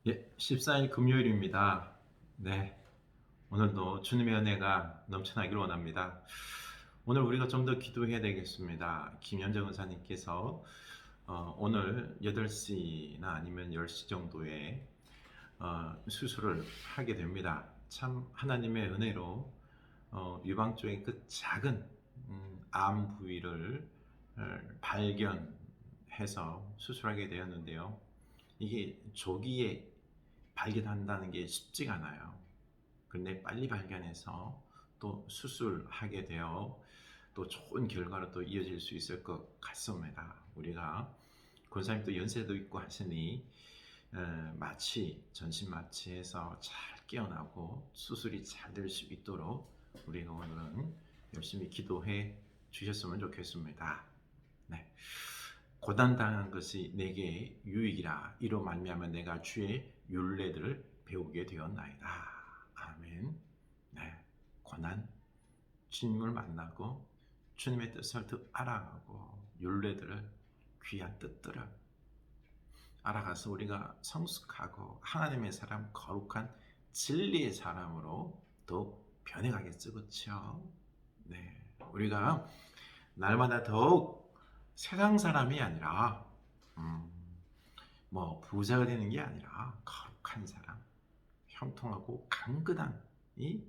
예, 14일 금요일입니다. 네, 오늘도 주님의 은혜가 넘쳐나기를 원합니다. 오늘 우리가 좀 더 기도해야 되겠습니다. 김현정 의사님께서 오늘 8시나 아니면 10시 정도에 수술을 하게 됩니다. 참 하나님의 은혜로 유방 쪽의 그 작은 암 부위를 발견해서 수술하게 되었는데요. 이게 조기에 발견한다는 게 쉽지가 않아요. 그런데 빨리 발견해서 또 수술하게 되어 또 좋은 결과로 또 이어질 수 있을 것 같습니다. 우리가 권사님 또 연세도 있고 하시니 마취, 전신 마취해서 잘 깨어나고 수술이 잘 될 수 있도록 우리가 오늘은 열심히 기도해 주셨으면 좋겠습니다. 네. 고난당한 것이 내게 유익이라 이로 말미암아 내가 주의 율례들을 배우게 되었나이다. 아멘. 네, 고난, 주님을 만나고 주님의 뜻을 더 알아가고 율례들을, 귀한 뜻들을 알아가서 우리가 성숙하고 하나님의 사람, 거룩한 진리의 사람으로 더 변해가겠죠, 그렇죠? 네, 우리가 날마다 더욱 세상 사람이 아니라 음, 뭐 부자가 되는 게 아니라 거룩한 사람, 형통하고 강근한 이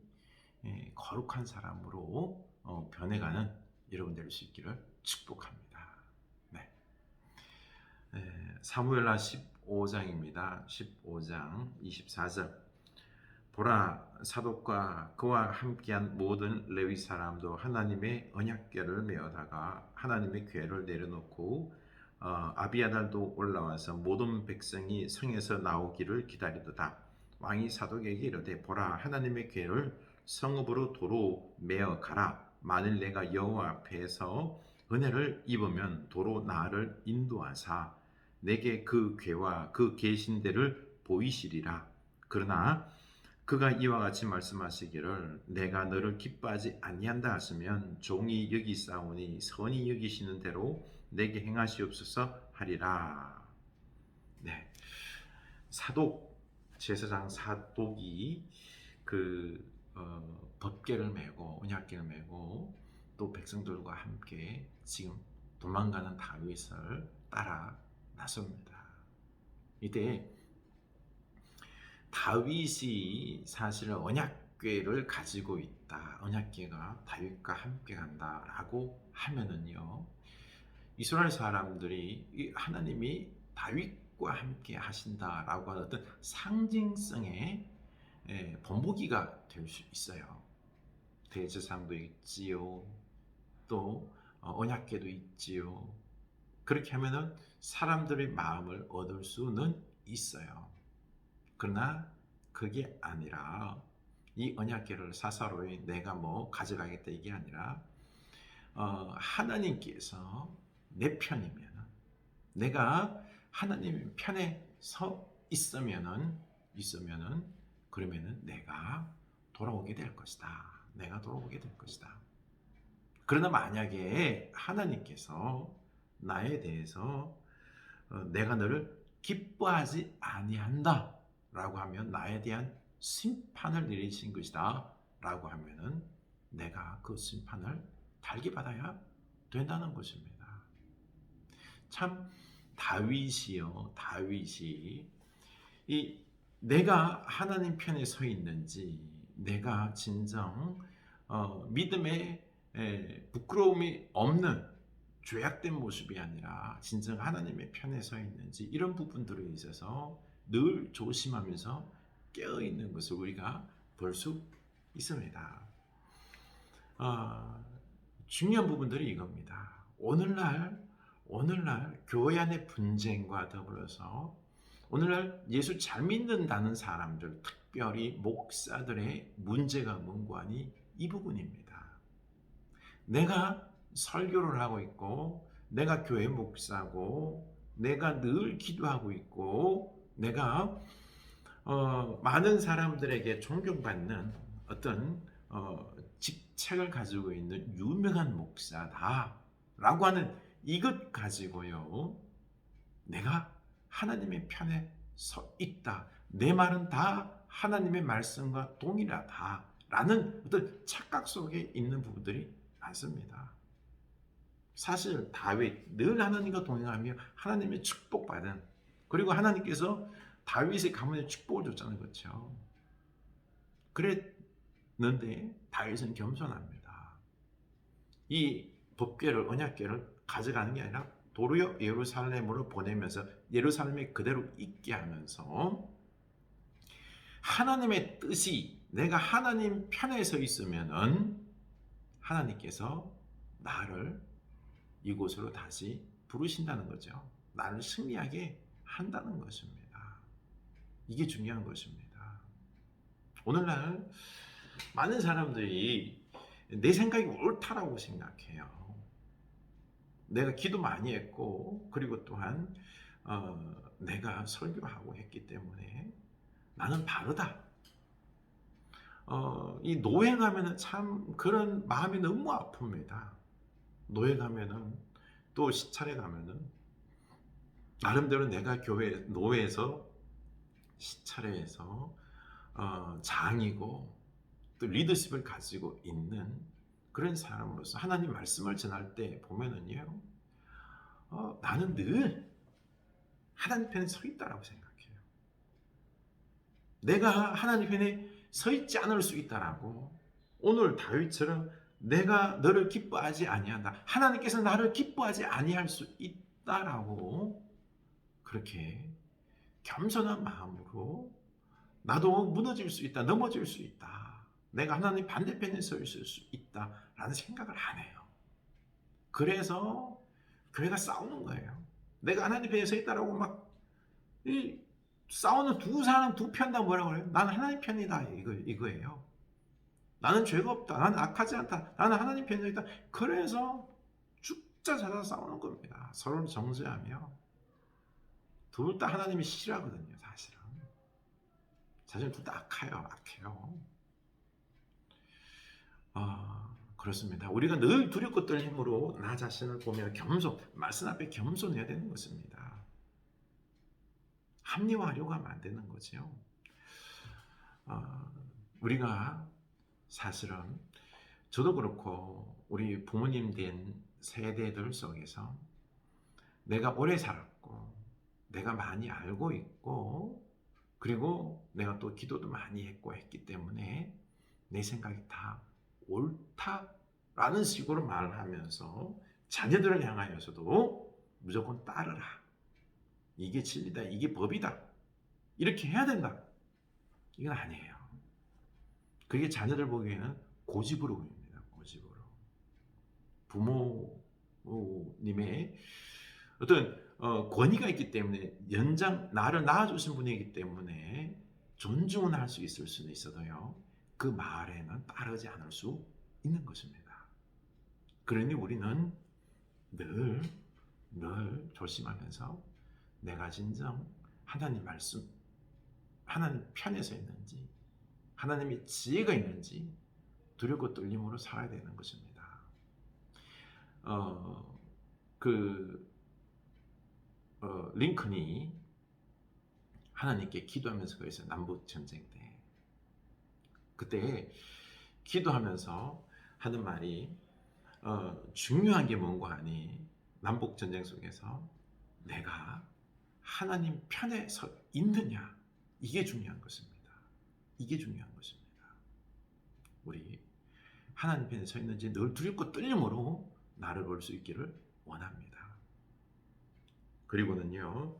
거룩한 사람으로 변해가는 여러분 될 수 있기를 축복합니다. 네. 사무엘하 15장입니다. 15장 24절. 보라, 사독과 그와 함께한 모든 레위 사람도 하나님의 언약궤를 메어다가 하나님의 궤를 내려놓고 아비아달도 올라와서 모든 백성이 성에서 나오기를 기다리도다. 왕이 사독에게 이르되 보라, 하나님의 궤를 성읍으로 도로 메어 가라. 만일 내가 여호와 앞에서 은혜를 입으면 도로 나를 인도하사 내게 그 궤와 그 계신 데를 보이시리라. 그러나 그가 이와 같이 말씀하시기를 내가 너를 기뻐하지 아니한다 하시면 종이 여기사오니 선히 여기시는 대로 내게 행하시옵소서 하리라. 네, 사독 제사장 사독이 그 법궤를 메고 언약궤를 메고 또 백성들과 함께 지금 도망가는 다윗을 따라 나섭니다. 이때 다윗이 사실은 언약궤를 가지고 있다. 언약궤가 다윗과 함께 간다라고 하면은요. 이스라엘 사람들이 하나님이 다윗과 함께 하신다라고 하는 어떤 상징성의 본보기가 될 수 있어요. 대제사장도 있지요. 또 언약궤도 있지요. 그렇게 하면은 사람들의 마음을 얻을 수는 있어요. 그러나 그게 아니라 이 언약궤를 사사로이 내가 뭐 가져가겠다 이게 아니라 하나님께서 내 편이면 내가 하나님 편에 서 있으면은 그러면은 내가 돌아오게 될 것이다. 내가 돌아오게 될 것이다. 그러나 만약에 하나님께서 나에 대해서 내가 너를 기뻐하지 아니한다 라고 하면 나에 대한 심판을 내리신 것이다 라고 하면은 내가 그 심판을 달게 받아야 된다는 것입니다. 참 다윗이 이 내가 하나님 편에 서 있는지 내가 진정 믿음에 부끄러움이 없는 죄악된 모습이 아니라 진정 하나님의 편에 서 있는지 이런 부분들에 있어서 늘 조심하면서 깨어있는 것을 우리가 볼 수 있습니다. 중요한 부분들이 이겁니다. 오늘날 교회 안의 분쟁과 더불어서 오늘날 예수 잘 믿는다는 사람들, 특별히 목사들의 문제가 뭔고하니 이 부분입니다. 내가 설교를 하고 있고 내가 교회 목사고 내가 늘 기도하고 있고 내가 많은 사람들에게 존경받는 어떤 직책을 가지고 있는 유명한 목사다라고 하는 이것 가지고요 내가 하나님의 편에 서 있다. 내 말은 다 하나님의 말씀과 동일하다라는 어떤 착각 속에 있는 부분들이 많습니다. 사실 다윗 늘 하나님과 동행하며 하나님의 축복받은, 그리고 하나님께서 다윗의 가문에 축복을 줬잖아요. 그렇죠? 그랬는데 다윗은 겸손합니다. 이 법궤를, 언약궤를 가져가는 게 아니라 도리어 예루살렘으로 보내면서 예루살렘에 그대로 있게 하면서 하나님의 뜻이, 내가 하나님 편에 서 있으면은 하나님께서 나를 이곳으로 다시 부르신다는 거죠. 나를 승리하게 한다는 것입니다. 이게 중요한 것입니다. 오늘날 많은 사람들이 내 생각이 옳다라고 생각해요. 내가 기도 많이 했고, 그리고 또한 내가 설교하고 했기 때문에 나는 바르다. 이 노예 가면은 참 그런 마음이 너무 아픕니다. 노예 가면은, 또 시찰에 가면은 나름대로 내가 교회 노예에서 시찰에서 장이고 또 리더십을 가지고 있는 그런 사람으로서 하나님 말씀을 전할 때 보면은요, 나는 늘 하나님 편에 서 있다라고 생각해요. 내가 하나님 편에 서 있지 않을 수 있다라고, 오늘 다윗처럼 내가 너를 기뻐하지 아니한다, 하나님께서 나를 기뻐하지 아니할 수 있다라고, 그렇게 겸손한 마음으로 나도 무너질 수 있다, 넘어질 수 있다, 내가 하나님 반대편에 서 있을 수 있다라는 생각을 안 해요. 그래서 교회가 싸우는 거예요. 내가 하나님 편에 서 있다라고 막 싸우는 두 사람 두 편 다 뭐라고 그래요? 나는 하나님 편이다, 이거예요. 나는 죄가 없다, 나는 악하지 않다, 나는 하나님 편에 있다. 그래서 죽자 사자 싸우는 겁니다. 서로를 정죄하며. 둘 다 하나님이 싫어하거든요. 사실은 둘 다 악해요. 그렇습니다. 우리가 늘 두렵고 떨림으로 나 자신을 보며 말씀 앞에 겸손해야 되는 것입니다. 합리화하려고 하면 안 되는 거죠. 우리가 사실은, 저도 그렇고 우리 부모님 된 세대들 속에서 내가 오래 살았고, 내가 많이 알고 있고, 그리고 내가 또 기도도 많이 했기 때문에 내 생각이 다 옳다라는 식으로 말을 하면서 자녀들을 향하여서도 무조건 따르라, 이게 진리다, 이게 법이다, 이렇게 해야 된다, 이건 아니에요. 그게 자녀들 보기에는 고집으로 보입니다. 고집으로. 부모님의 어떤 권위가 있기 때문에, 나를 낳아주신 분이기 때문에 존중은 할 수 있을 수는 있어도요, 그 말에는 따르지 않을 수 있는 것입니다. 그러니 우리는 늘 조심하면서 내가 진정 하나님 말씀, 하나님 편에 서 있는지, 하나님의 지혜가 있는지 두렵고 떨림으로 살아야 되는 것입니다. 링컨이 하나님께 기도하면서, 그래서 남북 전쟁 때, 그때 기도하면서 하는 말이, 중요한 게 뭔가 하니 남북 전쟁 속에서 내가 하나님 편에 서 있느냐, 이게 중요한 것입니다. 이게 중요한 것입니다. 우리 하나님 편에 서 있는지 늘 두렵고 떨림으로 나를 볼 수 있기를 원합니다. 그리고는요,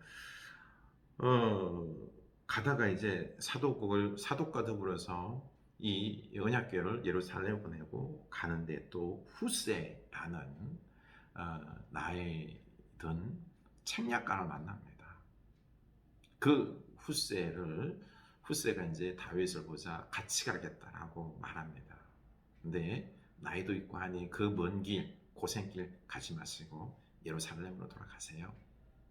가다가 이제 사독과 더불어서 이 언약궤를 예루살렘에 보내고 가는데, 또 후세라는 나이 든 책략가를 만납니다. 그 후세가 이제 다윗을 보자 같이 가겠다라고 말합니다. 근데 나이도 있고 하니 그 먼 길, 고생길 가지 마시고 예루살렘으로 돌아가세요.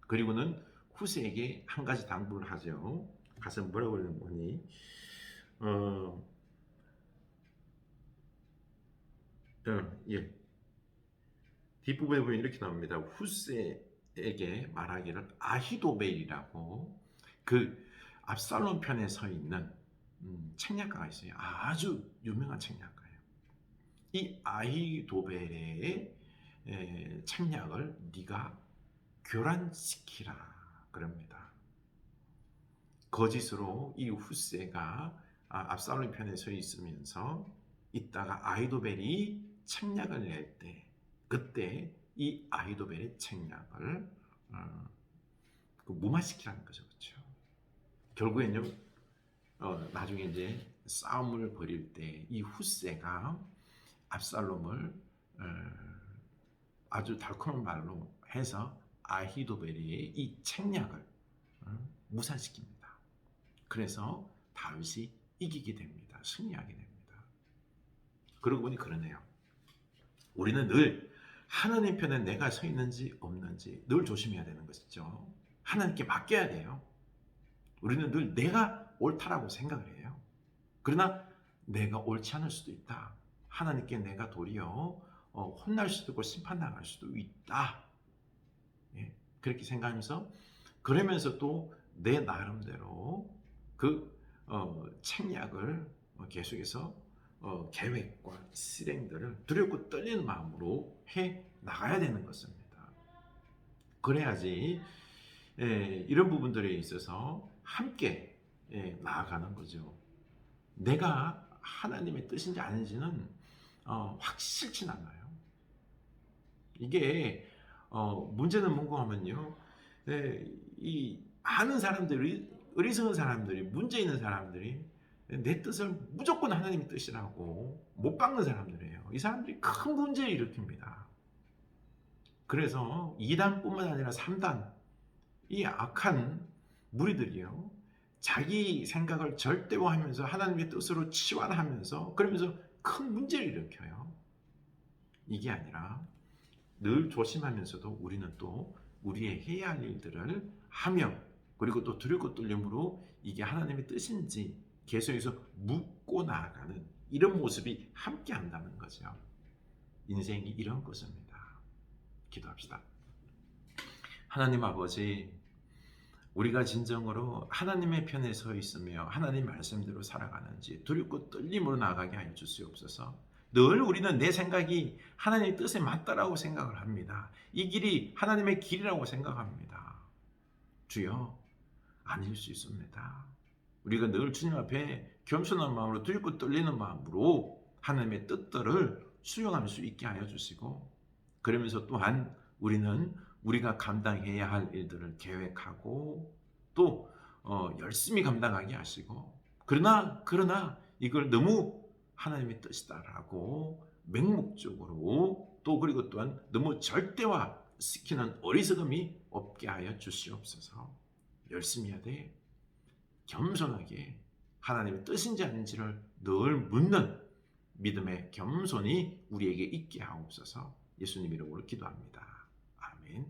그리고는 후세에게 한 가지 당부를 하죠. 가서 뭐라고 그러는 거니? 예. 뒷부분에 보면 이렇게 나옵니다. 후세에게 말하기를, 아히도벨이라고, 그 압살롬 편에 서 있는 책략가가 있어요. 아주 유명한 책략가예요. 이 아히도벨의 책략을 네가 교란시키라 그럽니다. 거짓으로 이 후세가 압살롬 편에 서 있으면서 있다가 아히도벨이 책략을 낼 때, 그때 이 아히도벨의 책략을 무마시키라는 거죠. 그렇죠? 결국엔요, 나중에 이제 싸움을 벌일 때 이 후세가 압살롬을 아주 달콤한 말로 해서 아히도벨의 이 책략을 무산시킵니다. 그래서 다윗이 이기게 됩니다. 승리하게 됩니다. 그러고 보니 그러네요. 우리는 늘 하나님 편에 내가 서 있는지 없는지 늘 조심해야 되는 것이죠. 하나님께 맡겨야 돼요. 우리는 늘 내가 옳다라고 생각을 해요. 그러나 내가 옳지 않을 수도 있다. 하나님께 내가 도리어 혼날 수도 있고 심판당할 수도 있다. 예, 그렇게 생각하면서 그러면서 또 내 나름대로 그 책략을 계속해서 계획과 실행들을 두렵고 떨리는 마음으로 해 나가야 되는 것입니다. 그래야지 이런 부분들에 있어서 함께 나아가는 거죠. 내가 하나님의 뜻인지 아닌지는 확실치 않아요. 이게 문제는 뭔가 하면요, 이 많은 사람들이, 어리석은 사람들이, 문제 있는 사람들이 내 뜻을 무조건 하나님의 뜻이라고 못 박는 사람들이에요. 이 사람들이 큰 문제를 일으킵니다. 그래서 2단뿐만 아니라 3단, 이 악한 무리들이요, 자기 생각을 절대화하면서 하나님의 뜻으로 치환하면서 그러면서 큰 문제를 일으켜요. 이게 아니라 늘 조심하면서도 우리는 또 우리의 해야 할 일들을 하며, 그리고 또 두렵고 떨림으로 이게 하나님의 뜻인지 계속해서 묻고 나아가는 이런 모습이 함께 한다는 거죠. 인생이 이런 것입니다. 기도합시다. 하나님 아버지, 우리가 진정으로 하나님의 편에 서 있으며 하나님 말씀대로 살아가는지 두렵고 떨림으로 나아가게 하여 주시옵소서. 늘 우리는 내 생각이 하나님의 뜻에 맞다라고 생각을 합니다. 이 길이 하나님의 길이라고 생각합니다. 주여, 아닐 수 있습니다. 우리가 늘 주님 앞에 겸손한 마음으로 두렵고 떨리는 마음으로 하나님의 뜻들을 수용할 수 있게 하여 주시고, 그러면서 또한 우리는 우리가 감당해야 할 일들을 계획하고 또 열심히 감당하게 하시고, 그러나 이걸 너무 하나님의 뜻이다라고 맹목적으로 또 그리고 또한 너무 절대화시키는 어리석음이 없게 하여 주시옵소서. 열심히 하되 겸손하게 하나님의 뜻인지 아닌지를 늘 묻는 믿음의 겸손이 우리에게 있게 하옵소서. 예수님 이름으로 기도합니다. 아멘.